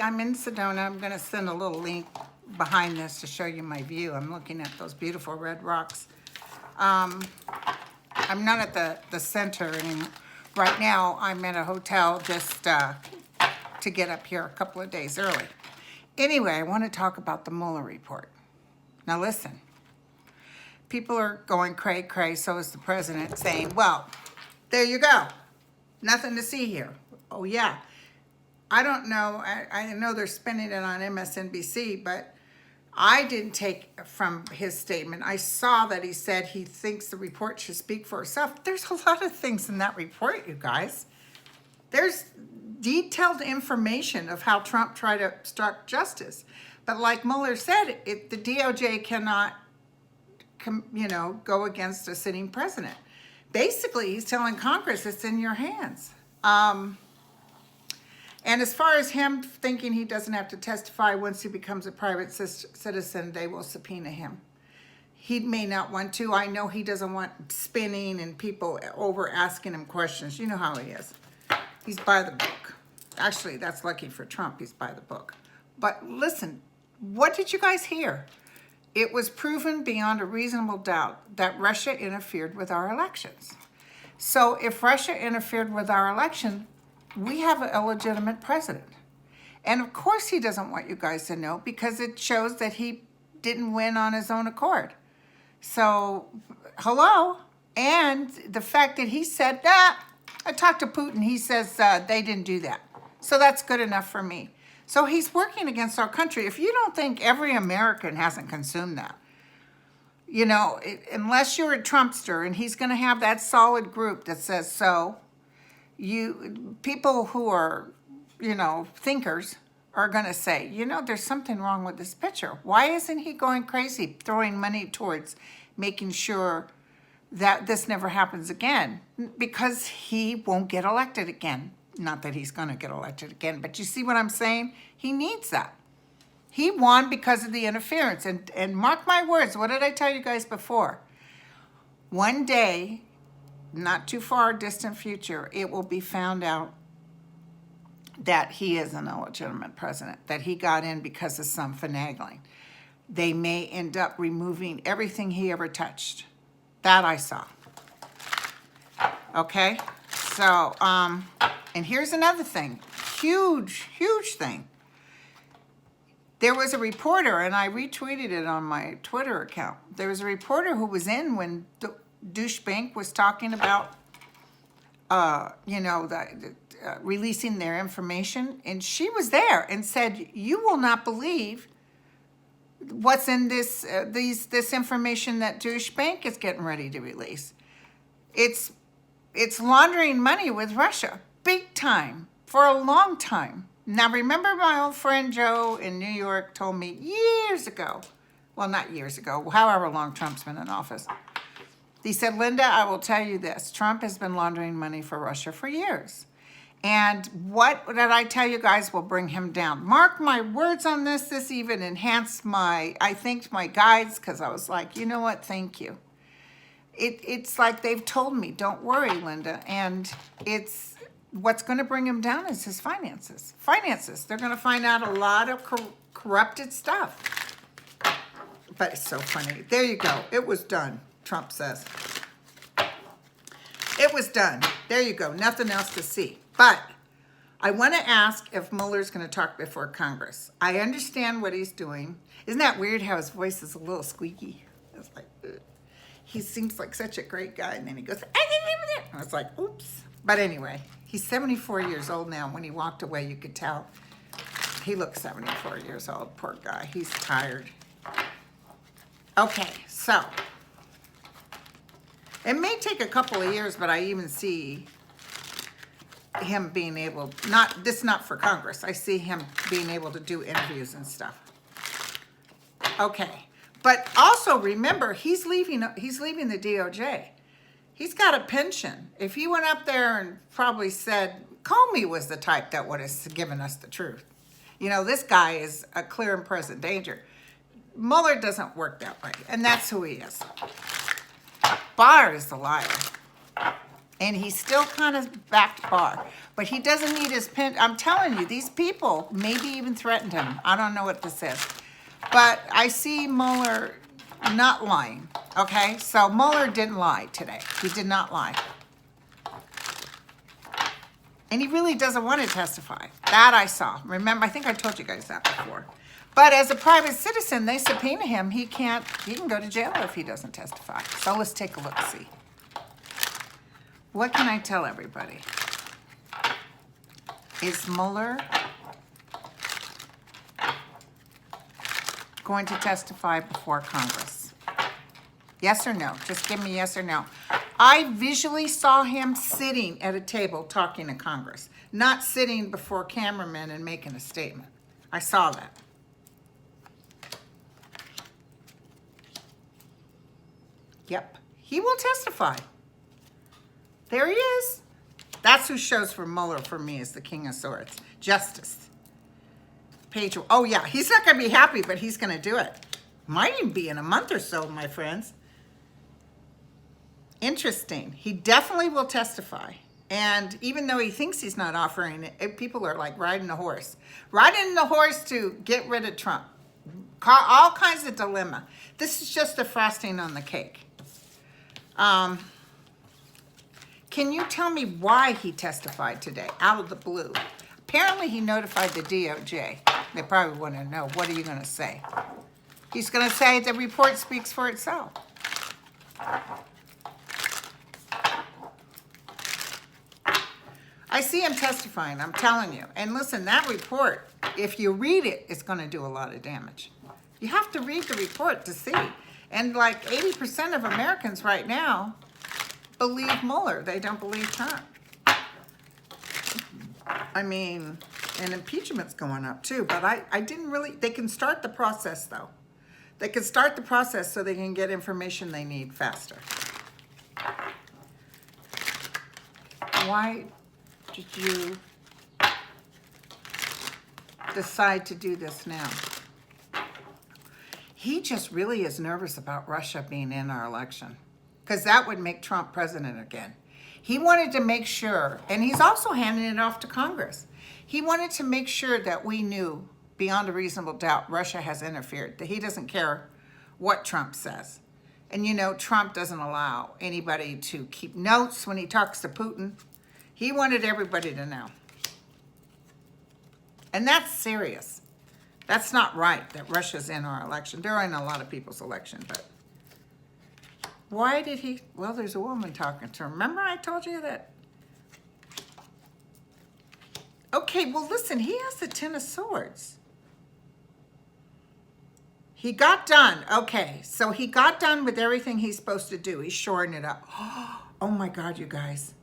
I'm in Sedona. I'm going to send a little link behind this to show you my view. I'm looking at those beautiful red rocks. I'm not at the center anymore. Right now, I'm at a hotel just to get up here a couple of days early. Anyway, I want to talk about the Mueller report. Now listen, people are going cray-cray, so is the president, saying, well, there you go. Nothing to see here. Oh, yeah. I don't know. I know they're spending it on MSNBC, but I didn't take from his statement. I saw that he said he thinks the report should speak for itself. There's a lot of things in that report, you guys. There's detailed information of how Trump tried to obstruct justice. But like Mueller said, the DOJ cannot, go against a sitting president. Basically, he's telling Congress it's in your hands. And as far as him thinking he doesn't have to testify once he becomes a private citizen, they will subpoena him. He may not want to. I know he doesn't want spinning and people over asking him questions. You know how he is. He's by the book. Actually, that's lucky for Trump. He's by the book. But listen, what did you guys hear? It was proven beyond a reasonable doubt that Russia interfered with our elections. So if Russia interfered with our election, we have an illegitimate president. And of course he doesn't want you guys to know because it shows that he didn't win on his own accord. So, hello? And the fact that he said, I talked to Putin, he says they didn't do that. So that's good enough for me. So he's working against our country. If you don't think every American hasn't consumed that, unless you're a Trumpster and he's going to have that solid group that says so, people who are, thinkers are going to say, there's something wrong with this picture. Why isn't he going crazy, throwing money towards making sure that this never happens again? Because he won't get elected again. Not that he's going to get elected again, but you see what I'm saying? He needs that. He won because of the interference. And mark my words, what did I tell you guys before? One day, not too far distant future, it will be found out that he is an illegitimate president, that he got in because of some finagling. They may end up removing everything he ever touched. That I saw. Okay? So, and here's another thing. Huge thing. There was a reporter, and I retweeted it on my Twitter account. There was a reporter who was in when douchebag was talking about, releasing their information, and she was there and said, "You will not believe what's in this information that douchebag is getting ready to release. It's laundering money with Russia, big time, for a long time." Now, remember my old friend Joe in New York told me years ago, well, not years ago, however long Trump's been in office. He said, "Linda, I will tell you this. Trump has been laundering money for Russia for years. And what did I tell you guys will bring him down? Mark my words on this. This even enhanced my guides, because I was like, you know what? Thank you. It's like they've told me, don't worry, Linda. And it's what's going to bring him down is his finances. They're going to find out a lot of corrupted stuff. But it's so funny. There you go. It was done. Trump says. It was done. There you go. Nothing else to see. But I want to ask if Mueller's going to talk before Congress. I understand what he's doing. Isn't that weird how his voice is a little squeaky? It's like, ugh. He seems like such a great guy. And then he goes, I was like, oops. But anyway, he's 74 years old now. When he walked away, you could tell he looked 74 years old. Poor guy. He's tired. Okay, so it may take a couple of years, but I even see him being able, not for Congress. I see him being able to do interviews and stuff. Okay. But also remember, he's leaving the DOJ. He's got a pension. If he went up there and probably said, Comey was the type that would have given us the truth. You know, this guy is a clear and present danger. Mueller doesn't work that way, and that's who he is. Barr is the liar. And he still kind of backed Barr. But he doesn't need his pen. I'm telling you, these people maybe even threatened him. I don't know what this is. But I see Mueller not lying. Okay? So Mueller didn't lie today. He did not lie. And he really doesn't want to testify. That I saw. Remember, I think I told you guys that before. But as a private citizen, they subpoena him. He can go to jail if he doesn't testify. So let's take a look, see. What can I tell everybody? Is Mueller going to testify before Congress? Yes or no? Just give me yes or no. I visually saw him sitting at a table talking to Congress, not sitting before cameramen and making a statement. I saw that. Yep, he will testify. There he is. That's who shows for Mueller for me is the King of Swords. Justice. Page. Oh, yeah. He's not going to be happy, but he's going to do it. Might even be in a month or so, my friends. Interesting. He definitely will testify. And even though he thinks he's not offering it, people are like riding a horse. Riding the horse to get rid of Trump. All kinds of dilemma. This is just the frosting on the cake. Can you tell me why he testified today, out of the blue? Apparently he notified the DOJ. They probably want to know, what are you going to say? He's going to say the report speaks for itself. I see him testifying, I'm telling you. And listen, that report, if you read it, it's going to do a lot of damage. You have to read the report to see. And like 80% of Americans right now believe Mueller. They don't believe Trump. I mean, and impeachment's going up too, but I didn't really, they can start the process though. They can start the process so they can get information they need faster. Why did you decide to do this now? He just really is nervous about Russia being in our election because that would make Trump president again. He wanted to make sure, and he's also handing it off to Congress. He wanted to make sure that we knew beyond a reasonable doubt Russia has interfered, that he doesn't care what Trump says. And you know, Trump doesn't allow anybody to keep notes when he talks to Putin. He wanted everybody to know. And that's serious. That's not right that Russia's in our election. They're in a lot of people's election, but why did he? Well, there's a woman talking to him. Remember I told you that? Okay, well, listen, he has the Ten of Swords. He got done. Okay, so he got done with everything he's supposed to do. He's shoring it up. Oh, my God, you guys.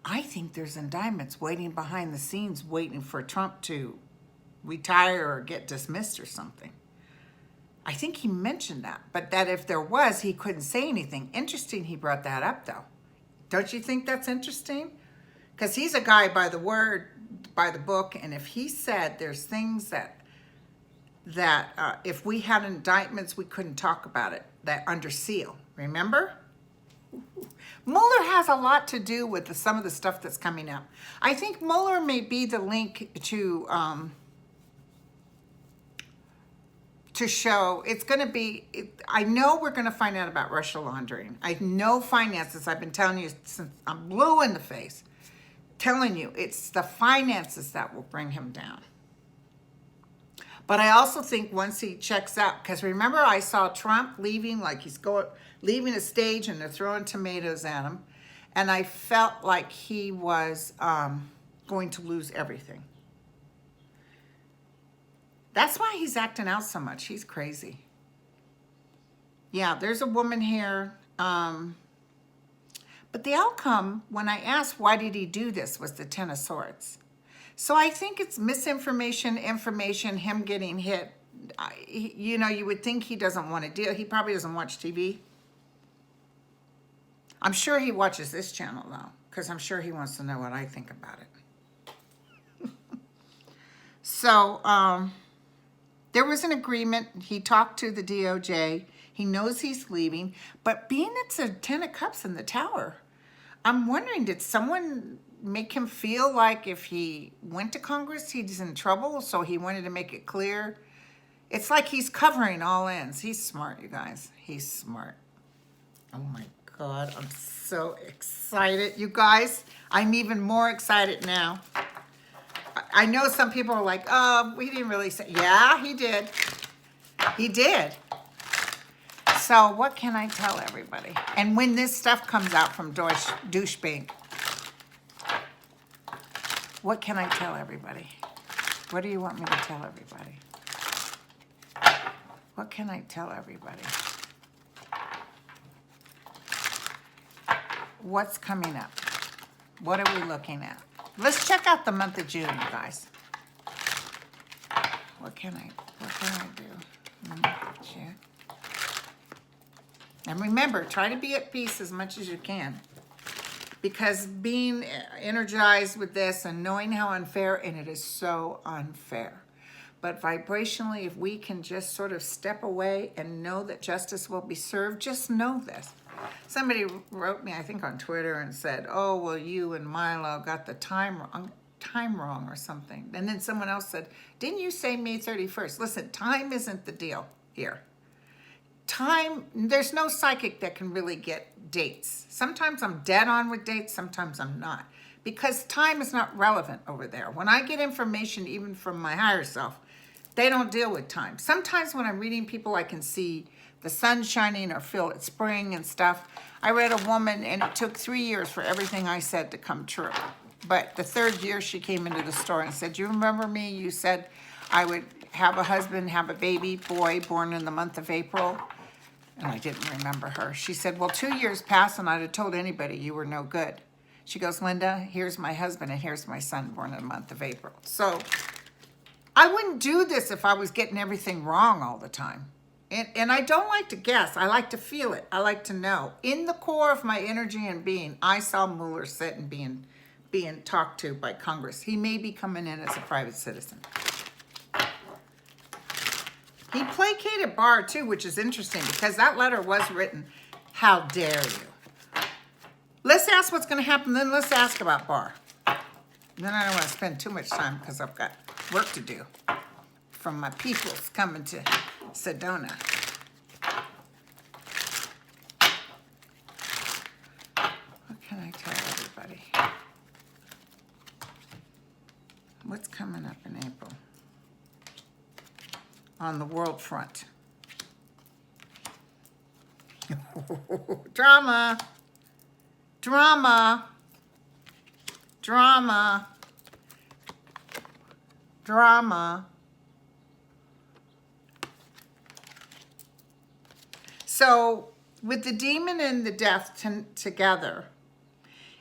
I think there's indictments waiting behind the scenes, waiting for Trump to retire or get dismissed or something. I think he mentioned that, but that if there was, he couldn't say anything. Interesting he brought that up, though. Don't you think that's interesting? Because he's a guy by the word, by the book, and if he said there's things that if we had indictments, we couldn't talk about it, that under seal, remember? Mueller has a lot to do with some of the stuff that's coming up. I think Mueller may be the link to show, it's going to be, I know we're going to find out about Russia laundering. I know finances, I've been telling you since I'm blue in the face, telling you it's the finances that will bring him down. But I also think once he checks out, because remember I saw Trump leaving, like he's leaving a stage and they're throwing tomatoes at him. And I felt like he was going to lose everything. That's why he's acting out so much. He's crazy. Yeah, there's a woman here. But But the outcome, when I asked why did he do this, was the Ten of Swords. So I think it's misinformation, information, him getting hit. You know, you would think he doesn't want to deal. He probably doesn't watch TV. I'm sure he watches this channel, though, because I'm sure he wants to know what I think about it. So there was an agreement. He talked to the DOJ. He knows he's leaving. But being it's a Ten of Cups in the Tower, I'm wondering, did someone make him feel like if he went to Congress, he's in trouble? So he wanted to make it clear. It's like he's covering all ends. He's smart, you guys. He's smart. Oh, my God. I'm so excited, you guys. I'm even more excited now. I know some people are like, oh, we didn't really say. Yeah, he did. He did. So what can I tell everybody? And when this stuff comes out from douchebag, what can I tell everybody? What do you want me to tell everybody? What can I tell everybody? What's coming up? What are we looking at? Let's check out the month of June, you guys. What can I do? June. And remember, try to be at peace as much as you can. Because being energized with this and knowing how unfair, and it is so unfair. But vibrationally, if we can just sort of step away and know that justice will be served, just know this. Somebody wrote me, I think on Twitter, and said, oh, well, you and Milo got the time wrong or something. And then someone else said, didn't you say May 31st? Listen, time isn't the deal here. Time, there's no psychic that can really get dates. Sometimes I'm dead on with dates, sometimes I'm not. Because time is not relevant over there. When I get information, even from my higher self, they don't deal with time. Sometimes when I'm reading people, I can see the sun shining or feel it spring and stuff. I read a woman, and it took 3 years for everything I said to come true. But the 3rd year, she came into the store and said, you remember me? You said I would have a husband, have a baby boy born in the month of April. And I didn't remember her. She said, well, 2 years passed and I'd have told anybody you were no good. She goes, Linda, here's my husband and here's my son born in the month of April. So I wouldn't do this if I was getting everything wrong all the time. And I don't like to guess. I like to feel it. I like to know. In the core of my energy and being, I saw Mueller sit and being talked to by Congress. He may be coming in as a private citizen. He placated Barr, too, which is interesting because that letter was written, how dare you? Let's ask what's going to happen, then let's ask about Barr. Then I don't want to spend too much time because I've got work to do from my peoples coming to Sedona. What can I tell everybody? What's coming up in April? On the world front. Drama. Drama. Drama. Drama. So with the demon and the death together,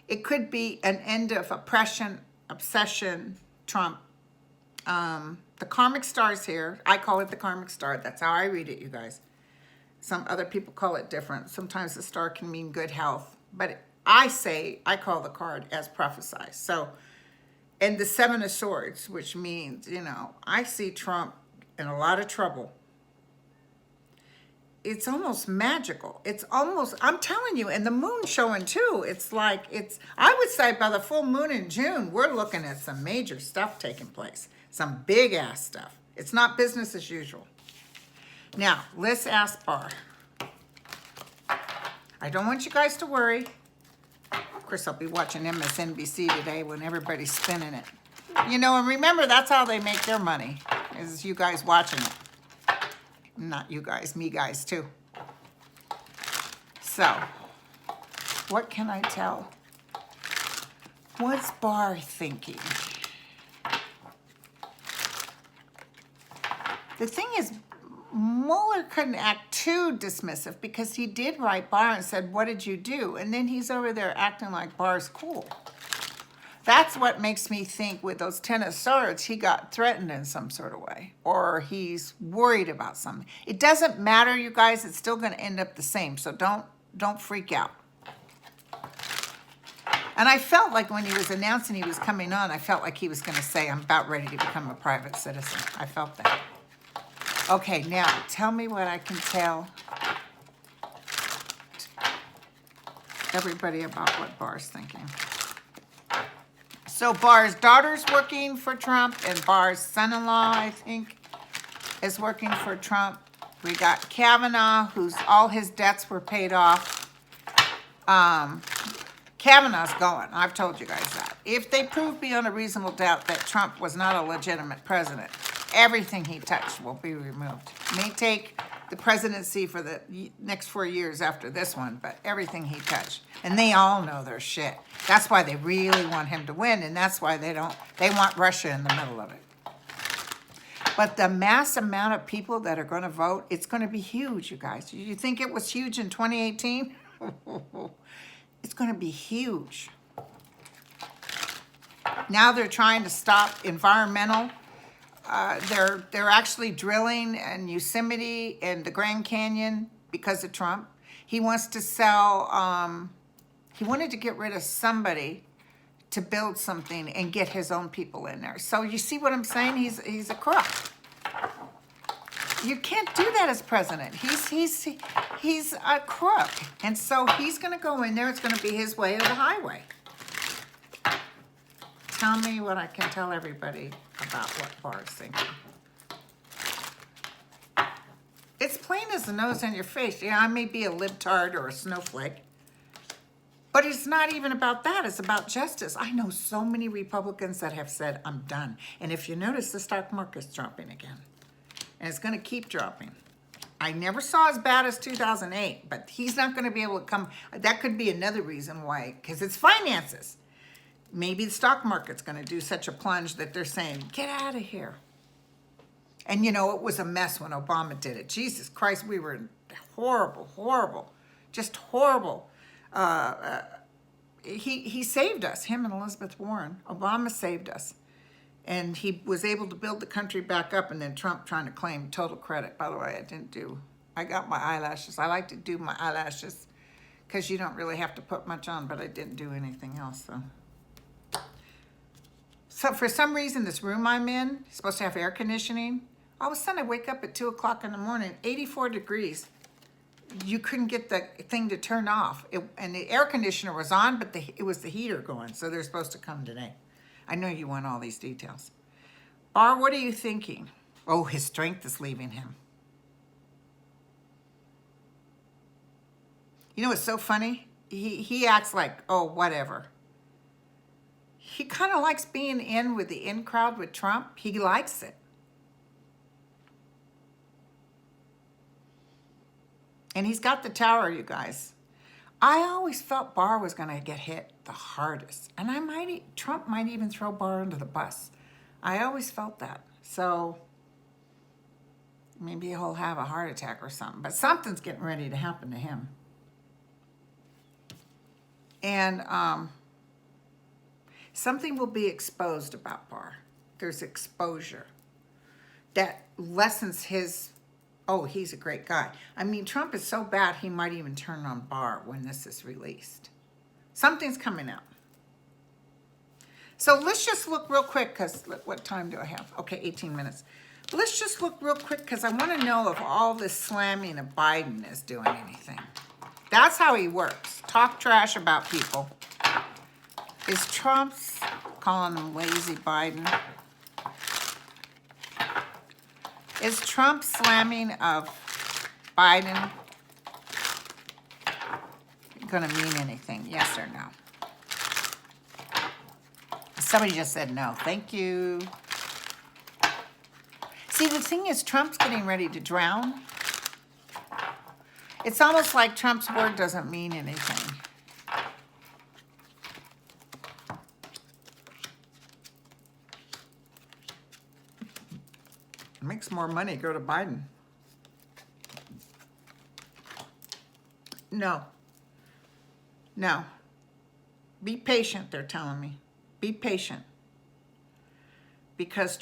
it could be an end of oppression, obsession, Trump. The karmic star's here. I call it the karmic star. That's how I read it, you guys. Some other people call it different. Sometimes the star can mean good health. But I call the card as prophesied. So, and the 7 of Swords, which means, you know, I see Trump in a lot of trouble. It's almost magical. It's almost, I'm telling you, and the moon showing too. It's like, I would say by the full moon in June, we're looking at some major stuff taking place. Some big ass stuff. It's not business as usual. Now, let's ask Barr. I don't want you guys to worry. Of course, I'll be watching MSNBC today when everybody's spinning it. You know, and remember, that's how they make their money, is you guys watching it. Not you guys, me guys too. So, what can I tell? What's Barr thinking? The thing is, Mueller couldn't act too dismissive because he did write Barr and said, what did you do? And then he's over there acting like Barr's cool. That's what makes me think with those 10 of swords, he got threatened in some sort of way, or he's worried about something. It doesn't matter, you guys. It's still going to end up the same. So don't freak out. And I felt like when he was announcing he was coming on, I felt like he was going to say, I'm about ready to become a private citizen. I felt that. Okay, now tell me what I can tell everybody about what Barr's thinking. So Barr's daughter's working for Trump, and Barr's son-in-law, I think, is working for Trump. We got Kavanaugh, whose all his debts were paid off. Kavanaugh's going. I've told you guys that. If they prove beyond a reasonable doubt that Trump was not a legitimate president, everything he touched will be removed. It may take the presidency for the next 4 years after this one, but everything he touched. And they all know their shit. That's why they really want him to win, and that's why they want Russia in the middle of it. But the mass amount of people that are going to vote, it's going to be huge, you guys. You think it was huge in 2018? It's going to be huge. Now they're trying to stop environmental. They're actually drilling in Yosemite and the Grand Canyon because of Trump. He wants to sell, he wanted to get rid of somebody to build something and get his own people in there. So you see what I'm saying? He's a crook. You can't do that as president. He's a crook. And so he's going to go in there. It's going to be his way or the highway. Tell me what I can tell everybody about what Barr's thinking. It's plain as the nose on your face. Yeah, I may be a libtard or a snowflake. But it's not even about that. It's about justice. I know so many Republicans that have said, I'm done. And if you notice, the stock market's dropping again. And it's going to keep dropping. I never saw as bad as 2008, but he's not going to be able to come. That could be another reason why, because it's finances. Maybe the stock market's going to do such a plunge that they're saying, get out of here. And, you know, it was a mess when Obama did it. Jesus Christ, we were horrible, just horrible. He saved us, him and Elizabeth Warren. Obama saved us. And he was able to build the country back up, and then Trump trying to claim total credit. By the way, I got my eyelashes. I like to do my eyelashes because you don't really have to put much on, but I didn't do anything else. So for some reason, this room I'm in is supposed to have air conditioning. All of a sudden, I wake up at 2 o'clock in the morning, 84 degrees. You couldn't get the thing to turn off. And the air conditioner was on, but it was the heater going, so they're supposed to come today. I know you want all these details. Barr, what are you thinking? Oh, his strength is leaving him. You know what's so funny? He acts like, oh, whatever. He kind of likes being in with the in crowd with Trump. He likes it. And he's got the tower, you guys. I always felt Barr was going to get hit the hardest. And Trump might even throw Barr under the bus. I always felt that. So maybe he'll have a heart attack or something. But something's getting ready to happen to him. And something will be exposed about Barr. There's exposure that lessens his... Oh, he's a great guy. I mean, Trump is so bad, he might even turn on Barr when this is released. Something's coming out. So let's just look real quick, because what time do I have? Okay, 18 minutes. Let's just look real quick, because I want to know if all this slamming of Biden is doing anything. That's how he works. Talk trash about people. Is Trump's calling him lazy Biden? Is Trump slamming of Biden going to mean anything? Yes or no? Somebody just said no. Thank you. See, the thing is, Trump's getting ready to drown. It's almost like Trump's word doesn't mean anything. Makes more money, go to Biden. No, no. Be patient, they're telling me. Be patient. Because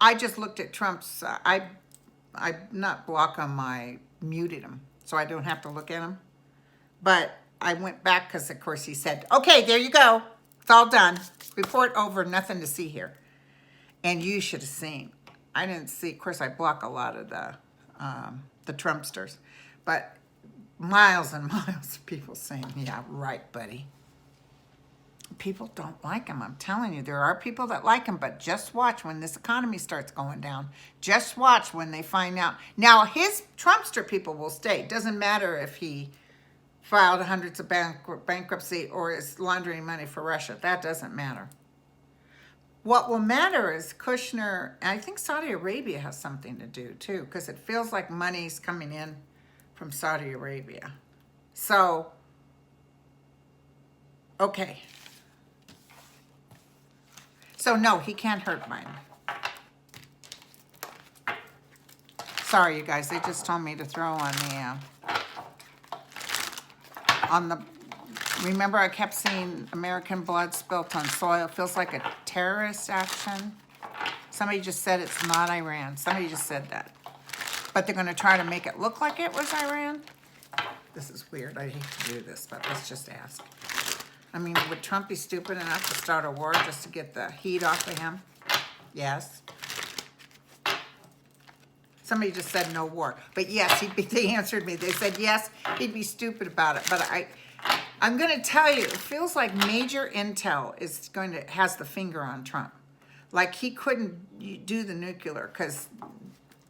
I just looked at Trump's, I not block him, I muted him, so I don't have to look at him. But I went back because, of course, he said, okay, there you go. It's all done. Report over, nothing to see here. And you should have seen. I didn't see, of course, I block a lot of the Trumpsters. But miles and miles of people saying, yeah, right, buddy. People don't like him. I'm telling you, there are people that like him, but just watch when this economy starts going down. Just watch when they find out. Now, his Trumpster people will stay. Doesn't matter if he filed hundreds of bankruptcy or is laundering money for Russia. That doesn't matter. What will matter is Kushner, and I think Saudi Arabia has something to do too, because it feels like money's coming in from Saudi Arabia. So, okay. So no, he can't hurt Biden. Sorry, you guys. They just told me to throw on the. Remember, I kept seeing American blood spilt on soil. It feels like a terrorist action. Somebody just said it's not Iran. Somebody just said that. But they're going to try to make it look like it was Iran. This is weird. I hate to do this, but let's just ask. I mean, would Trump be stupid enough to start a war just to get the heat off of him? Yes. Somebody just said no war. But yes, they answered me. They said yes, he'd be stupid about it. But I'm going to tell you, it feels like major intel has the finger on Trump. Like he couldn't do the nuclear because,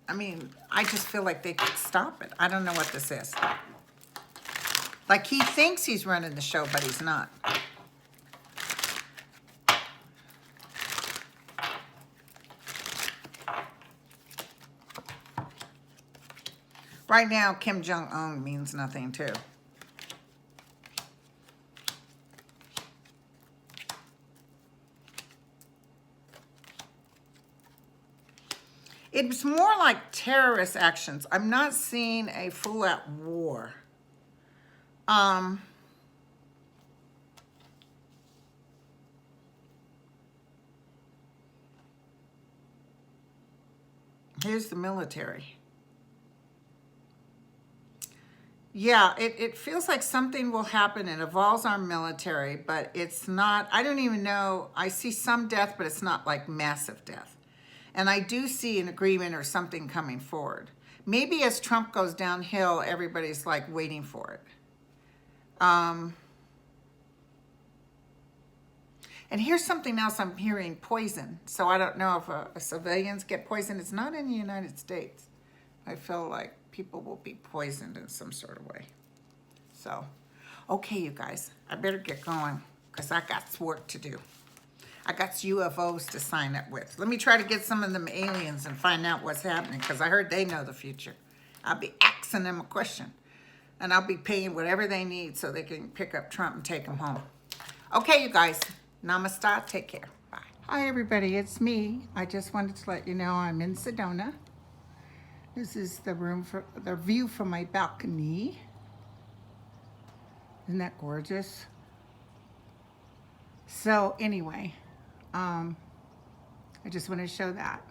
I mean, I just feel like they could stop it. I don't know what this is. Like he thinks he's running the show, but he's not. Right now, Kim Jong-un means nothing too. It's more like terrorist actions. I'm not seeing a full-out war. Here's the military. Yeah, it feels like something will happen. It involves our military, but it's not, I don't even know. I see some death, but it's not like massive death. And I do see an agreement or something coming forward. Maybe as Trump goes downhill, everybody's like waiting for it. And here's something else I'm hearing, poison. So I don't know if civilians get poisoned. It's not in the United States. I feel like people will be poisoned in some sort of way. So, okay, you guys, I better get going because I got work to do. I got UFOs to sign up with. Let me try to get some of them aliens and find out what's happening because I heard they know the future. I'll be asking them a question. And I'll be paying whatever they need so they can pick up Trump and take him home. Okay, you guys. Namaste. Take care. Bye. Hi, everybody. It's me. I just wanted to let you know I'm in Sedona. This is the view from my balcony. Isn't that gorgeous? So anyway, I just want to show that.